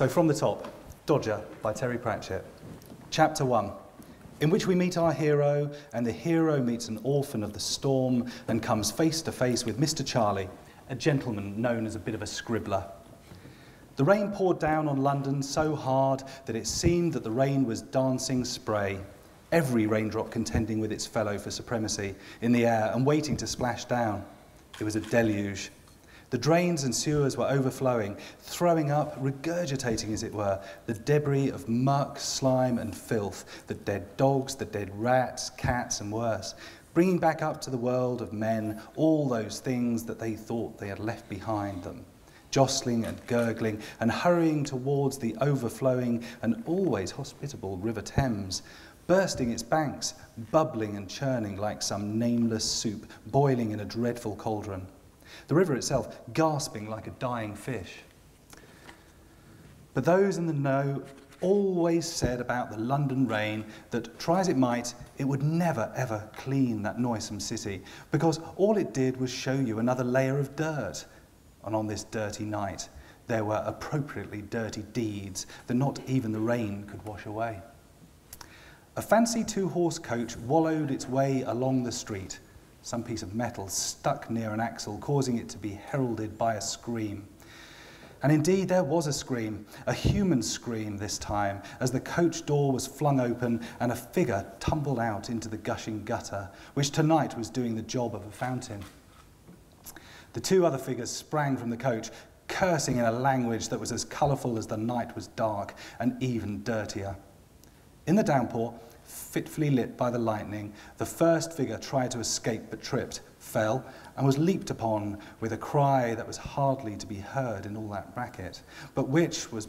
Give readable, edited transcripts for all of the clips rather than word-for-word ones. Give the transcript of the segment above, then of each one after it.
So from the top, Dodger by Terry Pratchett. Chapter 1, in which we meet our hero, and the hero meets an orphan of the storm and comes face to face with Mr. Charlie, a gentleman known as a bit of a scribbler. The rain poured down on London so hard that it seemed that the rain was dancing spray, every raindrop contending with its fellow for supremacy in the air and waiting to splash down. It was a deluge. The drains and sewers were overflowing, throwing up, regurgitating as it were, the debris of muck, slime and filth, the dead dogs, the dead rats, cats and worse, bringing back up to the world of men all those things that they thought they had left behind them, jostling and gurgling and hurrying towards the overflowing and always hospitable River Thames, bursting its banks, bubbling and churning like some nameless soup, boiling in a dreadful cauldron. The river itself gasping like a dying fish. But those in the know always said about the London rain that, try as it might, it would never ever clean that noisome city, because all it did was show you another layer of dirt. And on this dirty night, there were appropriately dirty deeds that not even the rain could wash away. A fancy two-horse coach wallowed its way along the street, some piece of metal stuck near an axle, causing it to be heralded by a scream. And indeed there was a scream, a human scream this time, as the coach door was flung open and a figure tumbled out into the gushing gutter, which tonight was doing the job of a fountain. The two other figures sprang from the coach, cursing in a language that was as colourful as the night was dark and even dirtier. In the downpour, fitfully lit by the lightning, the first figure tried to escape but tripped, fell, and was leaped upon with a cry that was hardly to be heard in all that racket, but which was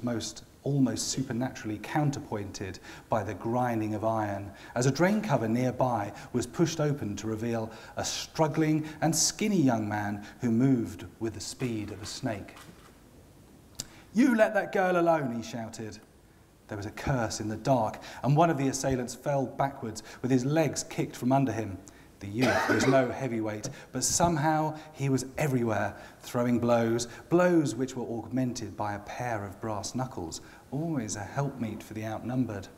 almost supernaturally counterpointed by the grinding of iron, as a drain cover nearby was pushed open to reveal a struggling and skinny young man who moved with the speed of a snake. "You let that girl alone," he shouted. There was a curse in the dark, and one of the assailants fell backwards with his legs kicked from under him. The youth was no heavyweight, but somehow he was everywhere, throwing blows, blows which were augmented by a pair of brass knuckles, always a helpmeet for the outnumbered.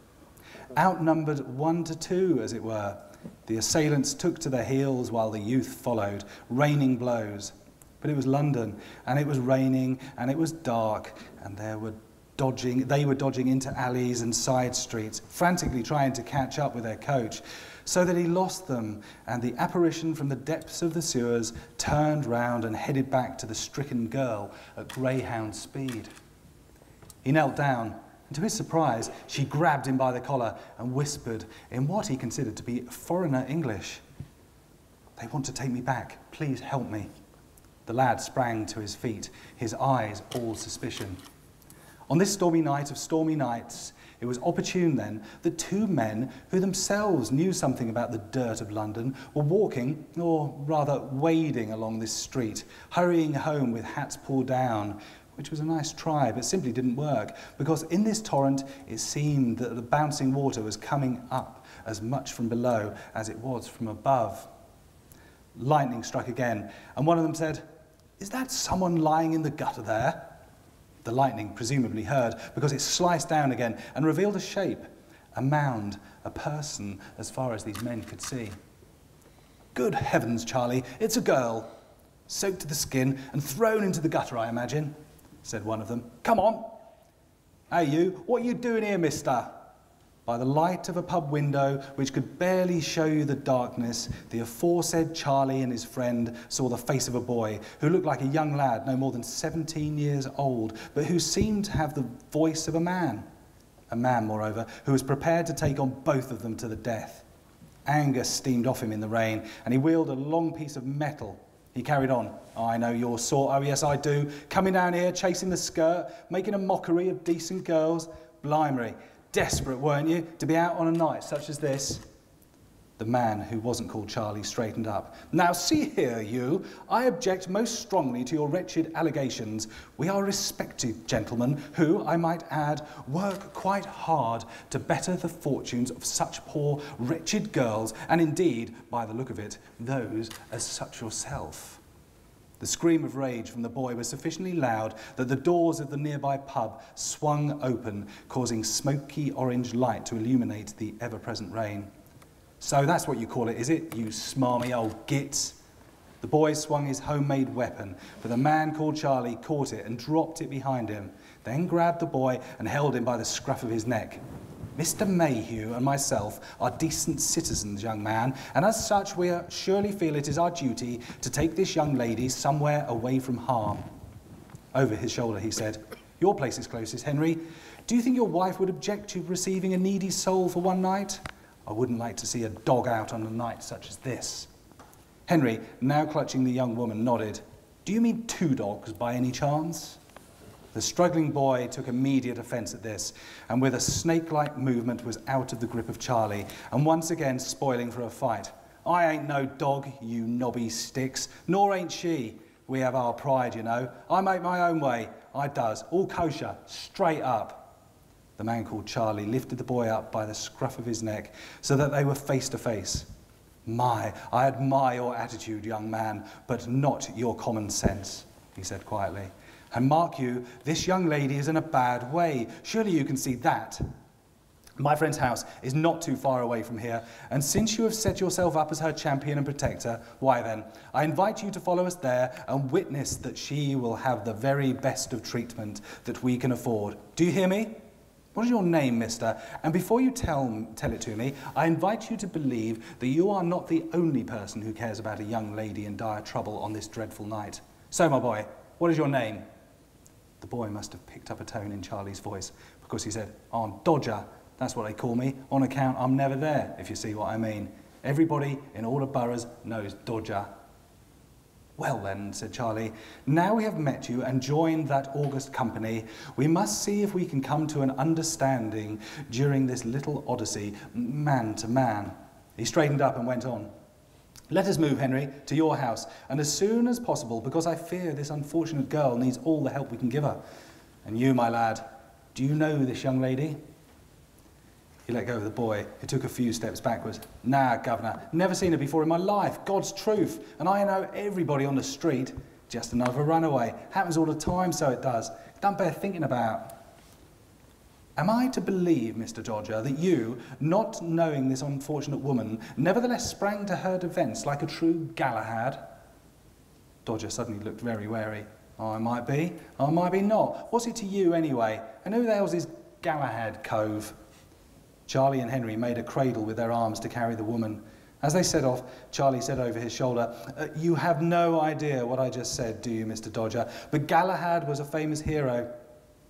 Outnumbered 1 to 2, as it were, the assailants took to their heels while the youth followed, raining blows. But it was London, and it was raining, and it was dark, and they were dodging into alleys and side streets, frantically trying to catch up with their coach, so that he lost them, and the apparition from the depths of the sewers turned round and headed back to the stricken girl at greyhound speed. He knelt down, and to his surprise, she grabbed him by the collar and whispered in what he considered to be foreigner English, "They want to take me back. Please help me." The lad sprang to his feet, his eyes all suspicion. On this stormy night of stormy nights, it was opportune then that two men who themselves knew something about the dirt of London were walking, or rather wading along this street, hurrying home with hats pulled down, which was a nice try, but simply didn't work, because in this torrent it seemed that the bouncing water was coming up as much from below as it was from above. Lightning struck again, and one of them said, "Is that someone lying in the gutter there?" The lightning presumably heard, because it sliced down again and revealed a shape, a mound, a person, as far as these men could see. "Good heavens, Charlie, it's a girl. Soaked to the skin and thrown into the gutter, I imagine," said one of them. "Come on." "Hey you, what are you doing here, mister?" By the light of a pub window, which could barely show you the darkness, the aforesaid Charlie and his friend saw the face of a boy who looked like a young lad no more than 17 years old, but who seemed to have the voice of a man. A man, moreover, who was prepared to take on both of them to the death. Anger steamed off him in the rain, and he wielded a long piece of metal. He carried on. "I know your sort, oh yes I do, coming down here, chasing the skirt, making a mockery of decent girls. Blimey. Desperate, weren't you, to be out on a night such as this?" The man, who wasn't called Charlie, straightened up. "Now see here, you, I object most strongly to your wretched allegations. We are respected gentlemen who, I might add, work quite hard to better the fortunes of such poor, wretched girls, and indeed, by the look of it, those as such yourself." The scream of rage from the boy was sufficiently loud that the doors of the nearby pub swung open, causing smoky orange light to illuminate the ever-present rain. "So that's what you call it, is it, you smarmy old gits?" The boy swung his homemade weapon, but the man called Charlie caught it and dropped it behind him, then grabbed the boy and held him by the scruff of his neck. "Mr. Mayhew and myself are decent citizens, young man, and as such we surely feel it is our duty to take this young lady somewhere away from harm." Over his shoulder he said, "Your place is closest, Henry. Do you think your wife would object to receiving a needy soul for one night? I wouldn't like to see a dog out on a night such as this." Henry, now clutching the young woman, nodded. "Do you mean 2 dogs by any chance?" The struggling boy took immediate offence at this, and with a snake-like movement was out of the grip of Charlie, and once again spoiling for a fight. "I ain't no dog, you knobby sticks, nor ain't she. We have our pride, you know. I make my own way, I does, all kosher, straight up." The man called Charlie lifted the boy up by the scruff of his neck, so that they were face to face. "My, I admire your attitude, young man, but not your common sense," he said quietly. "And mark you, this young lady is in a bad way. Surely you can see that. My friend's house is not too far away from here, and since you have set yourself up as her champion and protector, why then, I invite you to follow us there and witness that she will have the very best of treatment that we can afford. Do you hear me? What is your name, mister? And before you tell it to me, I invite you to believe that you are not the only person who cares about a young lady in dire trouble on this dreadful night. So, my boy, what is your name?" The boy must have picked up a tone in Charlie's voice, because he said, "I'm Dodger. That's what they call me, on account I'm never there, if you see what I mean. Everybody in all the boroughs knows Dodger." "Well then," said Charlie, "now we have met you and joined that august company, we must see if we can come to an understanding during this little odyssey, man to man." He straightened up and went on. "Let us move, Henry, to your house, and as soon as possible, because I fear this unfortunate girl needs all the help we can give her. And you, my lad, do you know this young lady?" He let go of the boy. He took a few steps backwards. "Nah, governor, never seen her before in my life, God's truth, and I know everybody on the street. Just another runaway. Happens all the time, so it does. Don't bear thinking about." "Am I to believe, Mr. Dodger, that you, not knowing this unfortunate woman, nevertheless sprang to her defence like a true Galahad?" Dodger suddenly looked very wary. "I might be not. What's it to you, anyway? And who the hell's this Galahad cove?" Charlie and Henry made a cradle with their arms to carry the woman. As they set off, Charlie said over his shoulder, "You have no idea what I just said, do you, Mr. Dodger? But Galahad was a famous hero.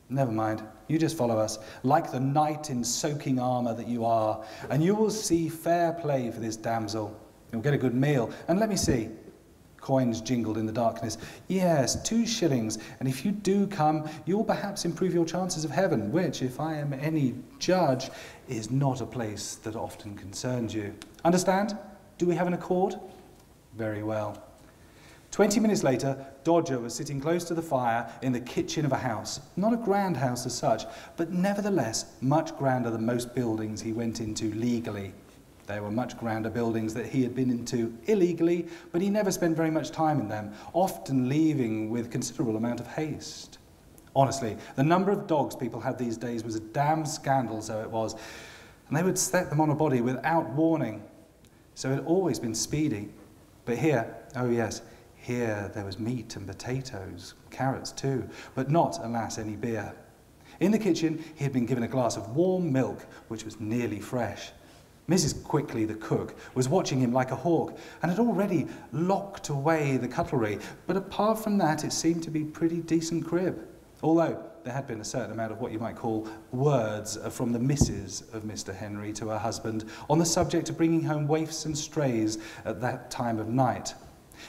Never mind, you just follow us, like the knight in soaking armour that you are, and you will see fair play for this damsel. You'll get a good meal, and let me see." Coins jingled in the darkness. "Yes, 2 shillings, and if you do come, you'll perhaps improve your chances of heaven, which, if I am any judge, is not a place that often concerns you. Understand? Do we have an accord?" "Very well." 20 minutes later, Dodger was sitting close to the fire in the kitchen of a house. Not a grand house as such, but nevertheless much grander than most buildings he went into legally. There were much grander buildings that he had been into illegally, but he never spent very much time in them, often leaving with considerable amount of haste. Honestly, the number of dogs people had these days was a damn scandal, so it was, and they would set them on a body without warning. So it had always been speedy. But here, oh yes, here there was meat and potatoes, carrots too, but not, alas, any beer. In the kitchen, he had been given a glass of warm milk, which was nearly fresh. Mrs. Quickly, the cook, was watching him like a hawk, and had already locked away the cutlery, but apart from that, it seemed to be pretty decent crib, although there had been a certain amount of what you might call words from the missus of Mr. Henry to her husband on the subject of bringing home waifs and strays at that time of night.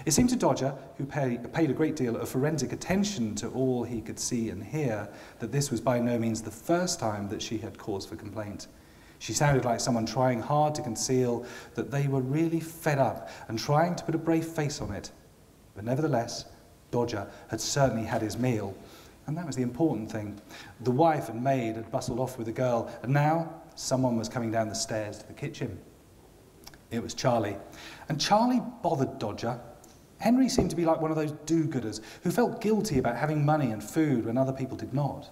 It seemed to Dodger, who paid a great deal of forensic attention to all he could see and hear, that this was by no means the first time that she had cause for complaint. She sounded like someone trying hard to conceal that they were really fed up and trying to put a brave face on it. But nevertheless, Dodger had certainly had his meal, and that was the important thing. The wife and maid had bustled off with the girl, and now someone was coming down the stairs to the kitchen. It was Charlie, and Charlie bothered Dodger. Henry seemed to be like one of those do-gooders who felt guilty about having money and food when other people did not.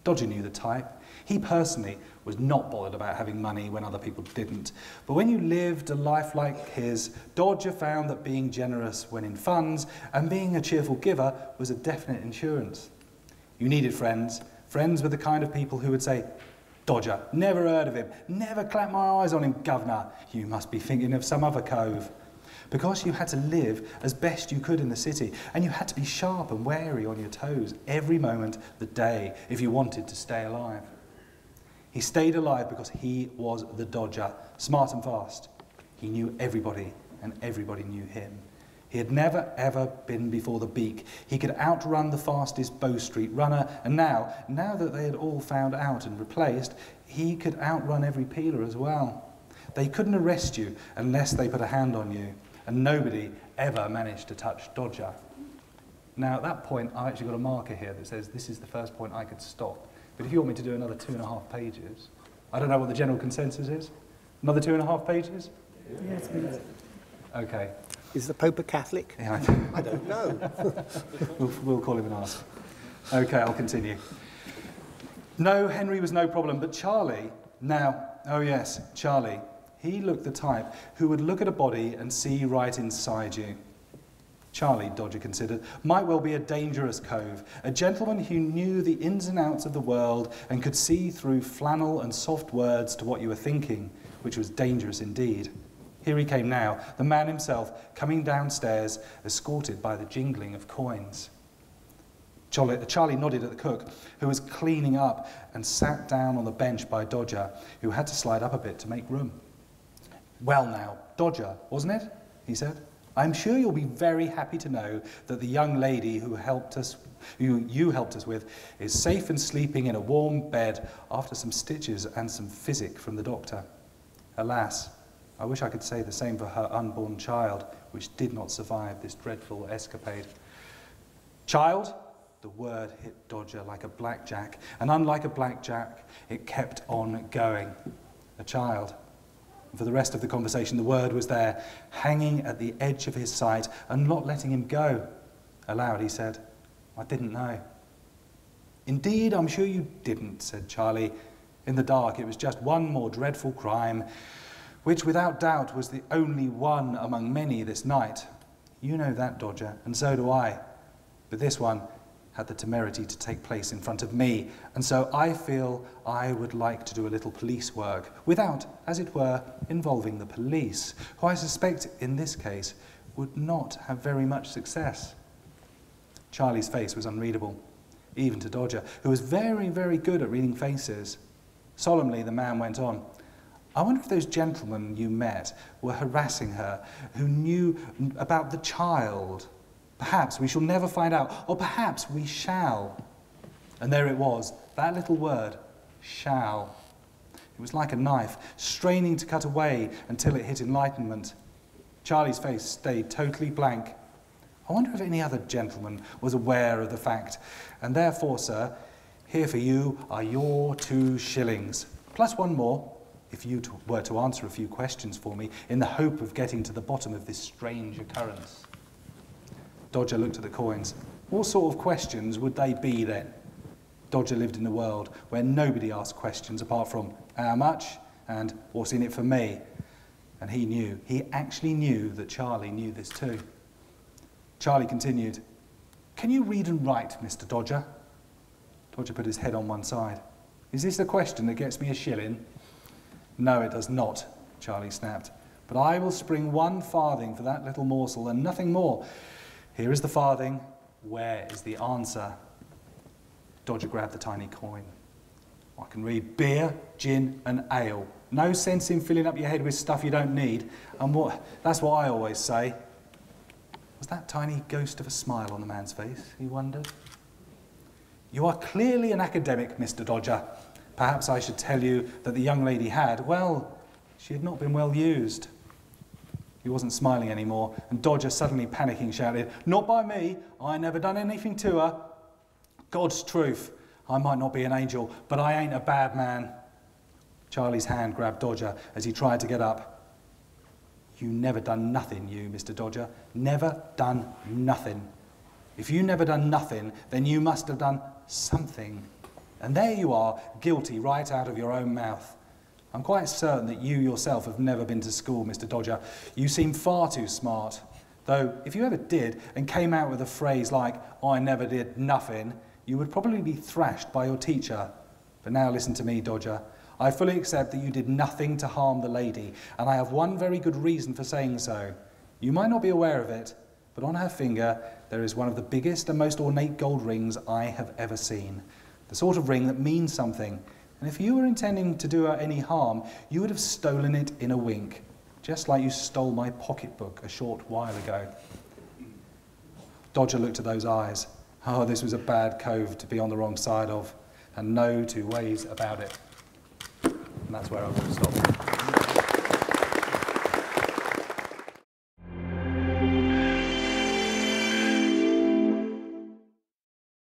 Dodger knew the type. He personally was not bothered about having money when other people didn't. But when you lived a life like his, Dodger found that being generous when in funds and being a cheerful giver was a definite insurance. You needed friends. Friends were the kind of people who would say, "Dodger, never heard of him. Never clapped my eyes on him, governor. You must be thinking of some other cove." Because you had to live as best you could in the city, and you had to be sharp and wary on your toes every moment of the day if you wanted to stay alive. He stayed alive because he was the Dodger, smart and fast. He knew everybody, and everybody knew him. He had never, ever been before the beak. He could outrun the fastest Bow Street runner, and now that they had all found out and replaced, he could outrun every peeler as well. They couldn't arrest you unless they put a hand on you, and nobody ever managed to touch Dodger. Now, at that point, I've actually got a marker here that says this is the first point I could stop. But if you want me to do another 2.5 pages, I don't know what the general consensus is. Another 2.5 pages? Yes, please. Okay. Is the Pope a Catholic? Yeah, I don't know. we'll call him and ask. Okay, I'll continue. No, Henry was no problem, but Charlie, now, oh yes, Charlie, he looked the type who would look at a body and see right inside you. Charlie, Dodger considered, might well be a dangerous cove, a gentleman who knew the ins and outs of the world and could see through flannel and soft words to what you were thinking, which was dangerous indeed. Here he came now, the man himself, coming downstairs, escorted by the jingling of coins. Charlie nodded at the cook, who was cleaning up, and sat down on the bench by Dodger, who had to slide up a bit to make room. "Well now, Dodger, wasn't it?" he said. "I'm sure you'll be very happy to know that the young lady who you helped us with is safe and sleeping in a warm bed after some stitches and some physic from the doctor. Alas, I wish I could say the same for her unborn child, which did not survive this dreadful escapade." Child? The word hit Dodger like a blackjack, and unlike a blackjack, it kept on going. A child. And for the rest of the conversation, the word was there, hanging at the edge of his sight and not letting him go. Aloud, he said, "I didn't know." "Indeed, I'm sure you didn't," said Charlie. In the dark, it was just one more dreadful crime, which without doubt was the only one among many this night. You know that, Dodger, and so do I. But this one had the temerity to take place in front of me, and so I feel I would like to do a little police work, without, as it were, involving the police, who I suspect in this case would not have very much success. Charlie's face was unreadable, even to Dodger, who was very, very good at reading faces. Solemnly, the man went on. "I wonder if those gentlemen you met were harassing her, who knew about the child. Perhaps we shall never find out, or perhaps we shall." And there it was, that little word, shall. It was like a knife, straining to cut away until it hit enlightenment. Charlie's face stayed totally blank. "I wonder if any other gentleman was aware of the fact, and therefore, sir, here for you are your 2 shillings, plus one more, if you were to answer a few questions for me, in the hope of getting to the bottom of this strange occurrence." Dodger looked at the coins. What sort of questions would they be then? Dodger lived in a world where nobody asked questions apart from "how much?" and "what's in it for me?" And he actually knew that Charlie knew this too. Charlie continued, "Can you read and write, Mr. Dodger?" Dodger put his head on one side. "Is this the question that gets me a shilling?" "No, it does not," Charlie snapped. "But I will spring 1 farthing for that little morsel and nothing more. Here is the farthing. Where is the answer?" Dodger grabbed the tiny coin. "I can read beer, gin and ale. No sense in filling up your head with stuff you don't need. And that's what I always say." Was that tiny ghost of a smile on the man's face, he wondered? "You are clearly an academic, Mr. Dodger. Perhaps I should tell you that the young lady had, well, she had not been well used." He wasn't smiling anymore, and Dodger, suddenly panicking, shouted, "Not by me. I never done anything to her. God's truth. I might not be an angel, but I ain't a bad man." Charlie's hand grabbed Dodger as he tried to get up. You never done nothing, you, Mr. Dodger. Never done nothing. If you never done nothing, then you must have done something. And there you are, guilty right out of your own mouth. I'm quite certain that you yourself have never been to school, Mr. Dodger. You seem far too smart. Though, if you ever did and came out with a phrase like, I never did nothing, you would probably be thrashed by your teacher. But now listen to me, Dodger. I fully accept that you did nothing to harm the lady, and I have one very good reason for saying so. You might not be aware of it, but on her finger there is one of the biggest and most ornate gold rings I have ever seen. The sort of ring that means something, and if you were intending to do her any harm, you would have stolen it in a wink, just like you stole my pocketbook a short while ago. Dodger looked at those eyes. Oh, this was a bad cove to be on the wrong side of, and no two ways about it. And that's where I will stop.